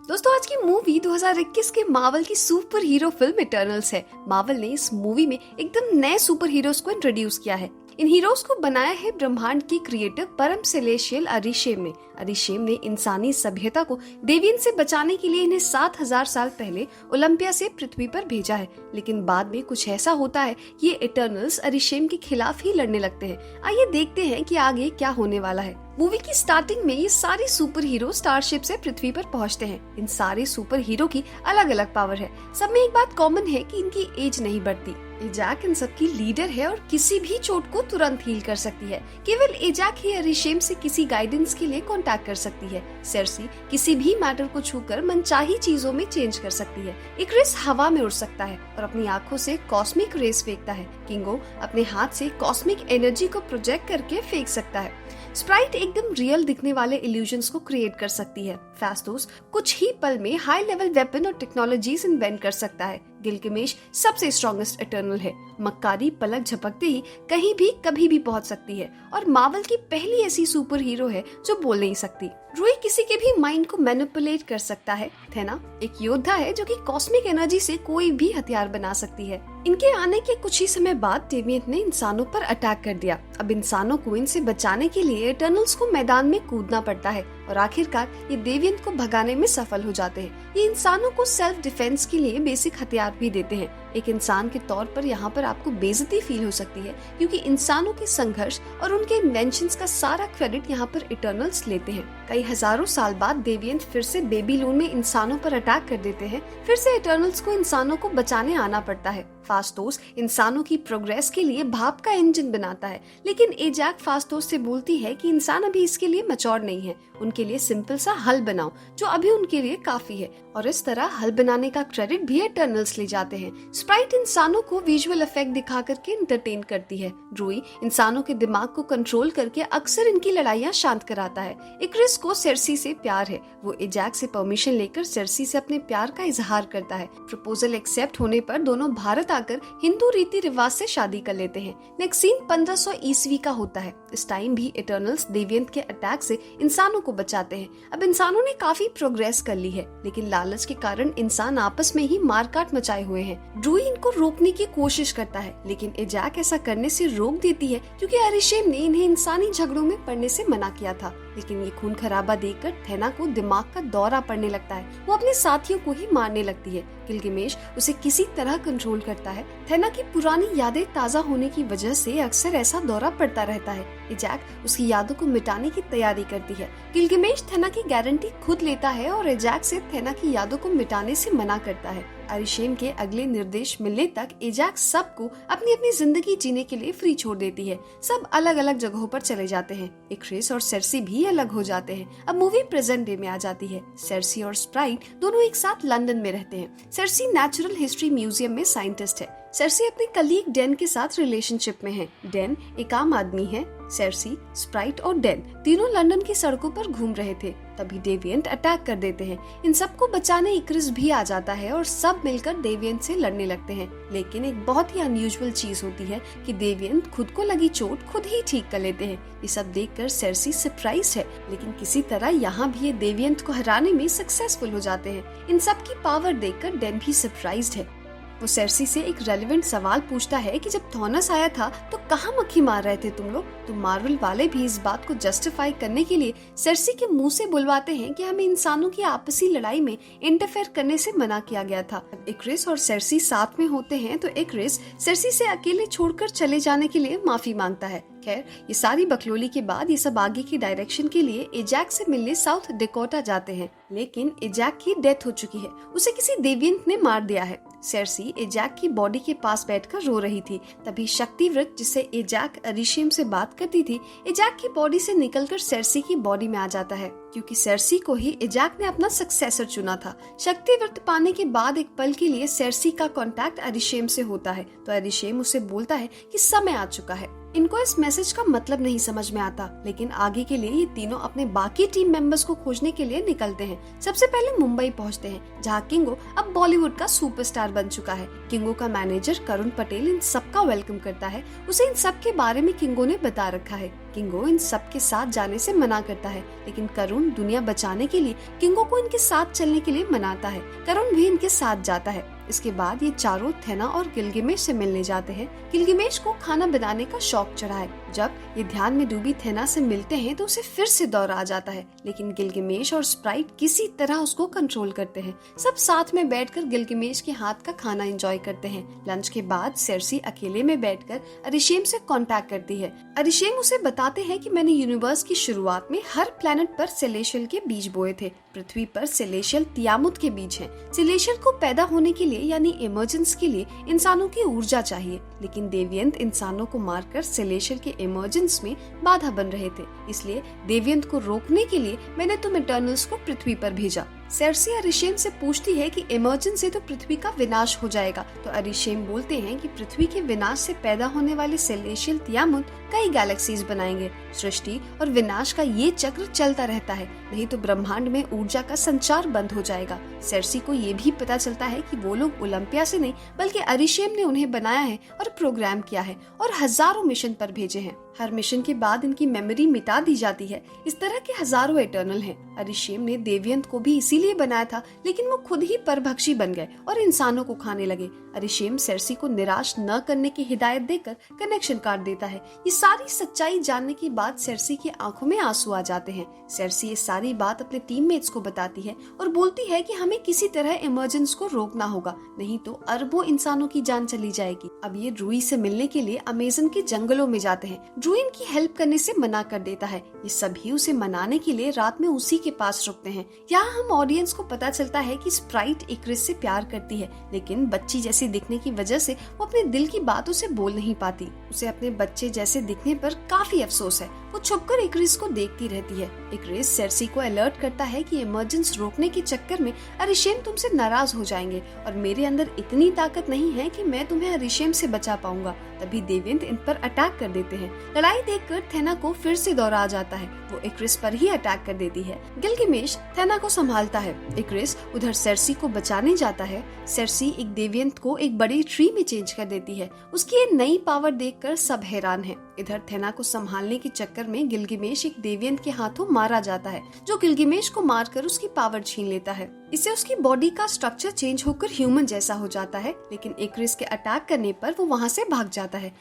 दोस्तों आज की मूवी 2021 के मार्वल की सुपर हीरो फिल्म इटर्नल्स है। मार्वल ने इस मूवी में एकदम नए सुपर हीरोज को इंट्रोड्यूस किया है। इन हीरोज को बनाया है ब्रह्मांड की क्रिएटर परम सेलेशियल अरिशेम ने। अरिशेम ने इंसानी सभ्यता को देवियन से बचाने के लिए इन्हें 7000 साल पहले ओलंपिया से पृथ्वी पर भेजा है, लेकिन बाद में कुछ ऐसा होता है कि ये इटर्नल्स अरिशेम के खिलाफ ही लड़ने लगते हैं। आइए देखते हैं कि आगे क्या होने वाला है। मूवी की स्टार्टिंग में ये सारे सुपर हीरो स्टारशिप से पृथ्वी पर पहुंचते हैं। इन सारे सुपर हीरो की अलग अलग पावर है। सब में एक बात कॉमन है कि इनकी एज नहीं बढ़ती। एजैक इन सबकी लीडर है और किसी भी चोट को तुरंत हील कर सकती है। केवल एजैक ही अरिशेम से किसी गाइडेंस के लिए कांटेक्ट कर सकती है। सेर्सी किसी भी मैटर को छूकर मनचाही चीजों में चेंज कर सकती है। इक्रिस हवा में उड़ सकता है और अपनी आंखों से कॉस्मिक रेस फेंकता है। किंगो अपने हाथ से कॉस्मिक एनर्जी को प्रोजेक्ट करके फेंक सकता है। स्प्राइट एकदम रियल दिखने वाले इल्यूजन्स को क्रिएट कर सकती है। फास्टोस कुछ ही पल में हाई लेवल वेपन और टेक्नोलॉजीज इन्वेंट कर सकता है। गिलगमेश सबसे स्ट्रॉन्गेस्ट इटर्नल है। मक्कारी पलक झपकते ही कहीं भी कभी भी पहुंच सकती है और मार्वल की पहली ऐसी सुपर हीरो है जो बोल नहीं सकती। रूई किसी के भी माइंड को मैनिपुलेट कर सकता है। थेना एक योद्धा है जो कि कॉस्मिक एनर्जी से कोई भी हथियार बना सकती है। इनके आने के कुछ ही समय बाद डेविएंट ने इंसानों पर अटैक कर दिया। अब इंसानों को इनसे बचाने के लिए इटर्नल्स को मैदान में कूदना पड़ता है और आखिरकार ये डेविएंट को भगाने में सफल हो जाते हैं। ये इंसानों को सेल्फ डिफेंस के लिए बेसिक हथियार भी देते हैं। एक इंसान के तौर पर यहाँ पर आपको बेइज्जती फील हो सकती है क्योंकि इंसानों के संघर्ष और उनके इन्वेंशंस का सारा क्रेडिट यहाँ पर इटर्नल्स लेते हैं। कई हजारों साल बाद डेविएंट फिर से बेबीलोन में इंसानों पर अटैक कर देते हैं। फिर से इटर्नल्स को इंसानों को बचाने आना पड़ता है। फास्टोस इंसानों की प्रोग्रेस के लिए भाप का इंजन बनाता है, लेकिन एजैक फास्टोस से बोलती है कि इंसान अभी इसके लिए मैच्योर नहीं है। उनके लिए सिंपल सा हल बनाओ जो अभी उनके लिए काफी है, और इस तरह हल बनाने का क्रेडिट भी इटर्नल्स ले जाते हैं। स्प्राइट इंसानों को विजुअल इफेक्ट दिखा करके एंटरटेन करती है। रूई इंसानों के दिमाग को कंट्रोल करके अक्सर इनकी लड़ाइयाँ शांत कराता है। इक्रिस को सेर्सी से प्यार है। वो एजैक से परमिशन लेकर सेर्सी से अपने प्यार का इजहार करता है। प्रपोजल एक्सेप्ट होने पर दोनों भारत आकर हिंदू रीति रिवाज से शादी कर लेते हैं। नेक्स्ट सीन 1500 ईस्वी का होता है। इस टाइम भी इटर्नल्स डेविएंट के अटैक से इंसानों को बचाते हैं। अब इंसानों ने काफी प्रोग्रेस कर ली है, लेकिन लालच के कारण इंसान आपस में ही मारकाट मचाए हुए हैं। ड्रूई इनको रोकने की कोशिश करता है, लेकिन एजैक ऐसा करने से रोक देती है क्योंकि अरिशेम ने इन्हें इंसानी झगड़ों में पड़ने से मना किया था। लेकिन ये खून खराबा देखकर थेना को दिमाग का दौरा पड़ने लगता है। वो अपने साथियों को ही मारने लगती है। गिलगमेश उसे किसी तरह कंट्रोल करता है। थेना की पुरानी यादें ताजा होने की वजह से अक्सर ऐसा दौरा पड़ता रहता है। एजैक उसकी यादों को मिटाने की तैयारी करती है। गिलगमेश थेना की गारंटी खुद लेता है और एजैक से थेना की यादों को मिटाने से मना करता है। अरिशेम के अगले निर्देश मिलने तक एजैक सबको अपनी अपनी जिंदगी जीने के लिए फ्री छोड़ देती है। सब अलग अलग जगहों पर चले जाते हैं। इक्रिस और सेर्सी भी अलग हो जाते हैं। अब मूवी प्रेजेंट डे में आ जाती है। सेर्सी और स्प्राइट दोनों एक साथ लंदन में रहते हैं। सेर्सी नेचुरल हिस्ट्री म्यूजियम में साइंटिस्ट है। सेर्सी अपने कलीग डेन के साथ रिलेशनशिप में है। डेन एक आम आदमी है। सेर्सी, स्प्राइट और डेन तीनों लंदन की सड़कों पर घूम रहे थे, तभी डेविएंट अटैक कर देते हैं। इन सबको बचाने इक्रिस भी आ जाता है और सब मिलकर डेविएंट से लड़ने लगते हैं। लेकिन एक बहुत ही अनयूजुअल चीज होती है कि डेविएंट खुद को लगी चोट खुद ही ठीक कर लेते हैं। ये सब देखकर सेर्सी सरप्राइज है, लेकिन किसी तरह यहाँ भी ये डेविएंट को हराने में सक्सेसफुल हो जाते हैं। इन सब की पावर देखकर डेन भी सरप्राइज्ड है। वो सेर्सी से एक रेलेवेंट सवाल पूछता है कि जब थॉनस आया था तो कहाँ मक्खी मार रहे थे तुम लोग। तो मार्वल वाले भी इस बात को जस्टिफाई करने के लिए सेर्सी के मुंह से बुलवाते हैं कि हमें इंसानों की आपसी लड़ाई में इंटरफेयर करने से मना किया गया था। इक्रिस और सेर्सी साथ में होते हैं तो इक्रिस सेर्सी से अकेले छोड़कर चले जाने के लिए माफी मांगता है। खैर ये सारी बकलोली के बाद ये सब आगे की डायरेक्शन के लिए एजैक से मिलने साउथ डेकोटा जाते हैं, लेकिन एजैक की डेथ हो चुकी है। उसे किसी डेविएंट ने मार दिया है। सेर्सी एजैक की बॉडी के पास बैठकर रो रही थी। तभी शक्तिवृत्त जिससे एजैक अरिशेम से बात करती थी, एजैक की बॉडी से निकलकर सेर्सी की बॉडी में आ जाता है, क्योंकि सेर्सी को ही एजैक ने अपना सक्सेसर चुना था। शक्तिवृत्त पाने के बाद एक पल के लिए सेर्सी का कांटेक्ट अरिशेम से होता है, तो अरिशेम उसे बोलता है कि समय आ चुका है। इनको इस मैसेज का मतलब नहीं समझ में आता, लेकिन आगे के लिए ये तीनों अपने बाकी टीम मेंबर्स को खोजने के लिए निकलते हैं। सबसे पहले मुंबई पहुंचते हैं, जहां किंगो अब बॉलीवुड का सुपरस्टार बन चुका है। किंगो का मैनेजर करुण पटेल इन सबका वेलकम करता है। उसे इन सब के बारे में किंगो ने बता रखा है। किंगो इन सब के साथ जाने से मना करता है, लेकिन करुण दुनिया बचाने के लिए किंगो को इनके साथ चलने के लिए मनाता है। करुण भी इनके साथ जाता है। इसके बाद ये चारों थेना और गिलगिमेश से मिलने जाते हैं। गिलगिमेश को खाना बनाने का शौक चढ़ा है। जब ये ध्यान में डूबी थेना से मिलते हैं तो उसे फिर से दौरा आ जाता है, लेकिन गिलगिमेश और स्प्राइट किसी तरह उसको कंट्रोल करते हैं। सब साथ में बैठकर गिलगिमेश के हाथ का खाना एंजॉय करते हैं। लंच के बाद सेर्सी अकेले में बैठकर अरिशेम से कांटेक्ट करती है। अरिशेम उसे बताते हैं कि मैंने यूनिवर्स की शुरुआत में हर प्लेनेट पर सेलेशियल के बीज बोए थे। पृथ्वी पर सेलेशियल तियामुत के बीज हैं। सेलेशियल को पैदा होने के लिए यानी इमर्जेंस के लिए इंसानों की ऊर्जा चाहिए, लेकिन देवियंत इंसानों को मारकर सेलेशियल के इमर्जेंस में बाधा बन रहे थे। इसलिए देवियंत को रोकने के लिए मैंने तुम इटर्नल्स को पृथ्वी पर भेजा। सेर्सी अरिशेम से पूछती है कि इमर्जेंस से तो पृथ्वी का विनाश हो जाएगा, तो अरिशेम बोलते हैं कि पृथ्वी के विनाश से पैदा होने वाले सेलेशियल तियामुत कई गैलेक्सीज बनाएंगे। सृष्टि और विनाश का ये चक्र चलता रहता है, नहीं तो ब्रह्मांड में ऊर्जा का संचार बंद हो जाएगा। सेर्सी को ये भी पता चलता है कि वो लोग ओलंपिया से नहीं बल्कि अरिशेम ने उन्हें बनाया है और प्रोग्राम किया है और हजारों मिशन पर भेजे हैं। हर मिशन के बाद इनकी मेमोरी मिटा दी जाती है। इस तरह के हजारों इटर्नल हैं। अरिशेम ने देवियंत को भी इसीलिए बनाया था, लेकिन वो खुद ही परभक्षी बन गए और इंसानों को खाने लगे। अरिशेम सेर्सी को निराश न करने की हिदायत देकर कनेक्शन काट देता है। ये सारी सच्चाई जानने के बाद सेर्सी की आंखों में आंसू आ जाते हैं। सेर्सी ये सारी बात अपने टीममेट्स को बताती है और बोलती है कि हमें किसी तरह इमर्जेंस को रोकना होगा, नहीं तो अरबों इंसानों की जान चली जाएगी। अब ये ड्रूई से मिलने के लिए अमेज़न के जंगलों में जाते हैं। ड्रूई इनकी हेल्प करने से मना कर देता है। ये सभी उसे मनाने के लिए रात में उसी के पास रुकते हैं। यहाँ हम ऑडियंस को पता चलता है कि स्प्राइट इक्रिस से प्यार करती है, लेकिन बच्ची जैसी दिखने की वजह से वो अपने दिल की बात उसे बोल नहीं पाती। उसे अपने बच्चे जैसे दिखने पर काफी अफसोस है। वो छुपकर इक्रिस को देखती रहती है। इक्रिस सेर्सी को अलर्ट करता है कि इमर्जेंस रोकने के चक्कर में अरिशेम तुमसे नाराज हो जाएंगे और मेरे अंदर इतनी ताकत नहीं है कि मैं तुम्हें अरिशेम से बचा पाऊंगा। तभी देवियंत इन पर अटैक कर देते हैं। लड़ाई देखकर थेना को फिर से दौरा आ जाता है। वो इक्रिस पर ही अटैक कर देती है। गिलगिमेश थेना को संभालता है। इक्रिस उधर सेर्सी को बचाने जाता है। सेर्सी एक देवियंत को एक बड़ी ट्री में चेंज कर देती है। उसकी ये नई पावर देखकर सब हैरान हैं। इधर थेना को संभालने के चक्कर में गिलगिमेश एक देवियंत के हाथों मारा जाता है, जो गिलगिमेश को मारकर उसकी पावर छीन लेता है। इससे उसकी बॉडी का स्ट्रक्चर चेंज होकर ह्यूमन जैसा हो जाता है, लेकिन इक्रिस के अटैक करने पर वो वहाँ से भाग जाता है।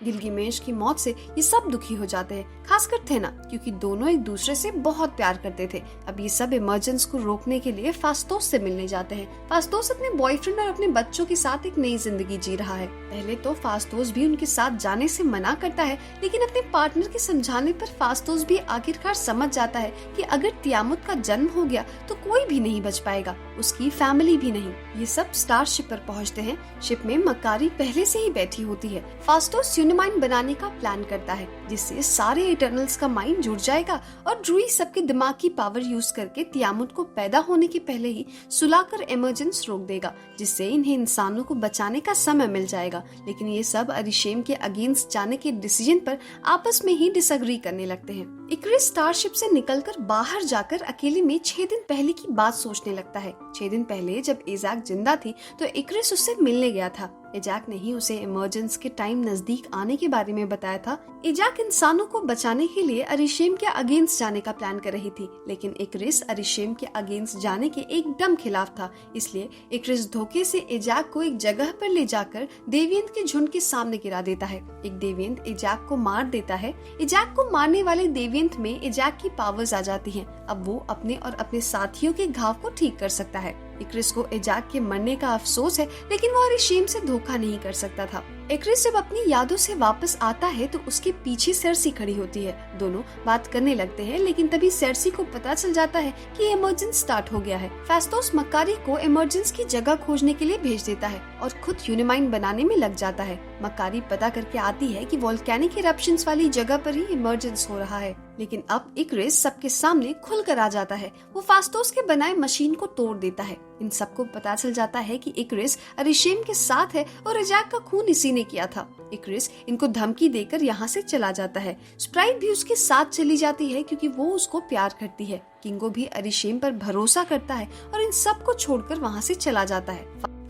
गिलगिमेश की मौत से ये सब दुखी हो जाते हैं, खासकर थेना, क्योंकि दोनों एक दूसरे से बहुत प्यार करते थे। अब ये सब इमर्जेंस को रोकने के लिए फास्टोस से मिलने जाते हैं। फास्टोस अपने बॉयफ्रेंड और अपने बच्चों के साथ एक नई जिंदगी जी रहा है। पहले तो फास्टोस भी उनके साथ जाने से मना करता है, लेकिन अपने पार्टनर के समझाने पर फास्टोस भी आखिरकार समझ जाता है कि अगर तियामुत का जन्म हो गया तो कोई भी नहीं बच पाएगा, उसकी फैमिली भी नहीं। ये सब स्टारशिप पर पहुँचते हैं। शिप में मकारी पहले से ही बैठी होती है। फास्टोस यूनिमाइंड बनाने का प्लान करता है, जिससे सारे इटर्नल्स का माइंड जुड़ जाएगा और ड्रूई सबके दिमाग की पावर यूज करके तियामुत को पैदा होने के पहले ही सुलाकर इमर्जेंस रोक देगा, जिससे इन्हें इंसानों को बचाने का समय मिल जाएगा। लेकिन ये सब अरिशेम के अगेंस्ट जाने के डिसीजन पर आपस में ही डिसएग्री करने लगते हैं। इक्रिस स्टारशिप से निकलकर बाहर जाकर अकेले में 6 दिन पहले की बात सोचने लगता है। 6 दिन पहले जब इज़ाक जिंदा थी तो इक्रिस उससे मिलने गया था। इज़ाक ने ही उसे इमर्जेंस के टाइम नजदीक आने के बारे में बताया था। इज़ाक इंसानों को बचाने के लिए अरिशेम के अगेंस्ट जाने का प्लान कर रही थी, लेकिन इक्रिस अरिशेम के अगेंस्ट जाने के एकदम खिलाफ था। इसलिए इक्रिस धोखे से इज़ाक को एक जगह पर ले जाकर देवियंत के झुंड के सामने गिरा देता है। एक देवियंत इज़ाक को मार देता है। इज़ाक को मारने वाले देवियंत में इज़ाक की पावर्स आ जाती हैं। अब वो अपने और अपने साथियों के घाव को ठीक कर सकता है। इक्रिस को इज़ाक के मरने का अफसोस है, लेकिन वो अरिशेम से धोखा नहीं कर सकता था। इक्रिस जब अपनी यादों से वापस आता है तो उसके पीछे सेर्सी खड़ी होती है। दोनों बात करने लगते हैं, लेकिन तभी सेर्सी को पता चल जाता है कि इमर्जेंस स्टार्ट हो गया है। फास्टोस मकारी को इमर्जेंस की जगह खोजने के लिए भेज देता है और खुद यूनिमाइंड बनाने में लग जाता है। मकारी पता करके आती है कि वोल्केनिक इरप्शंस वाली जगह पर ही इमर्जेंस हो रहा है, लेकिन अब इक्रिस सबके सामने खुलकर आ जाता है। वो फास्टोस के बनाए मशीन को तोड़ देता है। इन सबको पता चल जाता है कि इक्रिस अरिशेम के साथ है और इज़ाक का खून इसी ने किया था। इक्रिस इनको धमकी देकर यहाँ से चला जाता है। स्प्राइट भी उसके साथ चली जाती है क्योंकि वो उसको प्यार करती है। किंगो भी अरिशेम पर भरोसा करता है और इन सब को छोड़कर वहाँ से चला जाता है।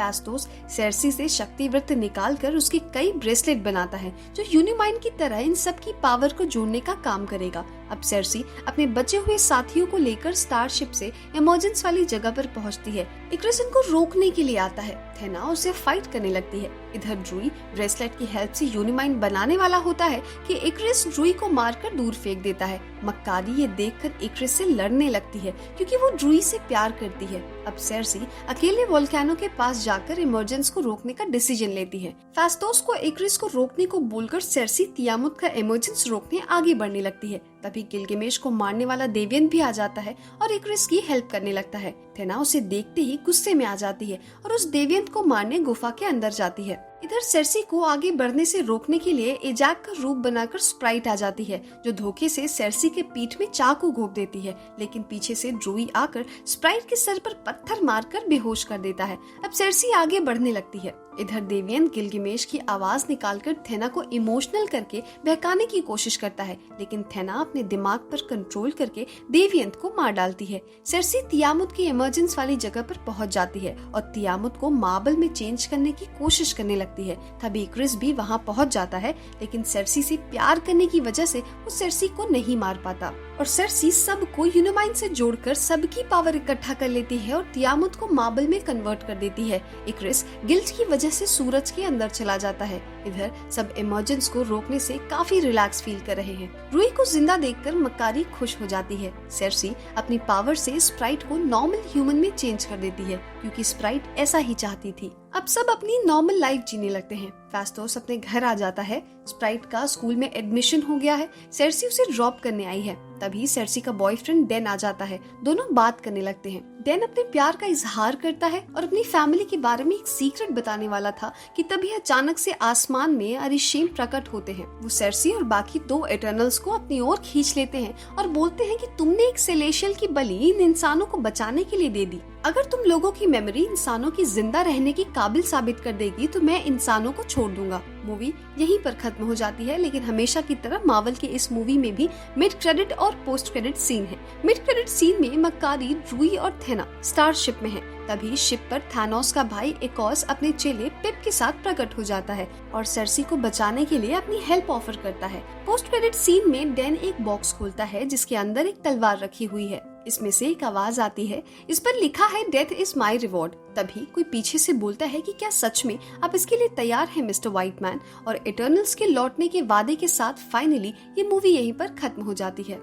फास्टोस सेर्सी से शक्ति वृत्त निकालकर उसके कई ब्रेसलेट बनाता है जो यूनिमाइंड की तरह इन सब की पावर को जोड़ने का काम करेगा। अब सेर्सी अपने बचे हुए साथियों को लेकर स्टारशिप से इमर्जेंस वाली जगह पर पहुंचती है। इक्रिस इनको रोकने के लिए आता है। थेना उसे फाइट करने लगती है। इधर ड्रूई ब्रेसलेट की हेल्प से यूनिमाइंड बनाने वाला होता है कि इक्रिस ड्रूई को मारकर दूर फेंक देता है। मक्कारी ये देखकर इक्रिस से लड़ने लगती है क्योंकि वो ड्रूई से प्यार करती है। अब सेर्सी अकेले वोल्केनो के पास जाकर इमर्जेंस को रोकने का डिसीजन लेती है। फास्टोस को इक्रिस को रोकने को बोलकर सेर्सी तियामुत का इमर्जेंस रोकने आगे बढ़ने लगती है। तभी गिलगेमेश को मारने वाला देवियंत भी आ जाता है और इक्रिस की हेल्प करने लगता है। थेना उसे देखते ही गुस्से में आ जाती है और उस देवियंत को मारने गुफा के अंदर जाती है। इधर सेर्सी को आगे बढ़ने से रोकने के लिए एजैक का रूप बनाकर स्प्राइट आ जाती है जो धोखे से सेर्सी के पीठ में चाकू घोंप देती है, लेकिन पीछे से ड्रूई आकर स्प्राइट के सर पर पत्थर मारकर बेहोश कर देता है। अब सेर्सी आगे बढ़ने लगती है। इधर देवियंत गिलगेमेश की आवाज निकालकर थेना को इमोशनल करके बहकाने की कोशिश करता है, लेकिन थेना अपने दिमाग पर कंट्रोल करके देवियंत को मार डालती है। सेर्सी तियामुत की इमरजेंस वाली जगह पर पहुंच जाती है और तियामुत को मार्बल में चेंज करने की कोशिश करने लगती है। तभी क्रिस भी वहां पहुंच जाता है, लेकिन सेर्सी से प्यार करने की वजह से वो सेर्सी को नहीं मार पाता और सेर्सी सबको यूनिमाइंड से जोड़कर सबकी पावर इकट्ठा कर लेती है और तियामुत को मार्बल में कन्वर्ट कर देती है। इक्रिस गिल्ट की वजह से सूरज के अंदर चला जाता है। इधर सब इमर्जेंस को रोकने से काफी रिलैक्स फील कर रहे हैं। रूई को जिंदा देखकर मक्कारी खुश हो जाती है। सेर्सी अपनी पावर से स्प्राइट को नॉर्मल ह्यूमन में चेंज कर देती है क्योंकि स्प्राइट ऐसा ही चाहती थी। अब सब अपनी नॉर्मल लाइफ जीने लगते हैं। फास्टोस अपने घर आ जाता है। स्प्राइट का स्कूल में एडमिशन हो गया है। सेर्सी उसे ड्रॉप करने आई है। तभी सेर्सी का बॉयफ्रेंड डैन आ जाता है। दोनों बात करने लगते हैं। डैन अपने प्यार का इजहार करता है और अपनी फैमिली के बारे में एक सीक्रेट बताने वाला था कि तभी अचानक से आसमान में अरिशेम प्रकट होते हैं। वो सेर्सी और बाकी 2 एटर्नल्स को अपनी ओर खींच लेते हैं और बोलते हैं कि तुमने एक सेलेशियल की बलि इन इंसानों को बचाने के लिए दे दी। अगर तुम लोगों की मेमोरी इंसानों की जिंदा रहने की काबिल साबित कर देगी तो मैं इंसानों को छोड़ दूंगा। मूवी यहीं पर खत्म हो जाती है, लेकिन हमेशा की तरह मार्वल के इस मूवी में भी मिड क्रेडिट और पोस्ट क्रेडिट सीन है। मिड क्रेडिट सीन में मक्कारी, ड्रूई और थेना स्टारशिप में है। तभी शिप पर थानोस का भाई एकॉस अपने चेले पिप के साथ प्रकट हो जाता है और सेर्सी को बचाने के लिए अपनी हेल्प ऑफर करता है। पोस्ट क्रेडिट सीन में डैन एक बॉक्स खोलता है जिसके अंदर एक तलवार रखी हुई है। इसमें से एक आवाज आती है, इस पर लिखा है डेथ इज माई रिवॉर्ड। तभी कोई पीछे से बोलता है कि क्या सच में आप इसके लिए तैयार हैं मिस्टर व्हाइटमैन। और इटर्नल्स के लौटने के वादे के साथ फाइनली ये मूवी यहीं पर खत्म हो जाती है।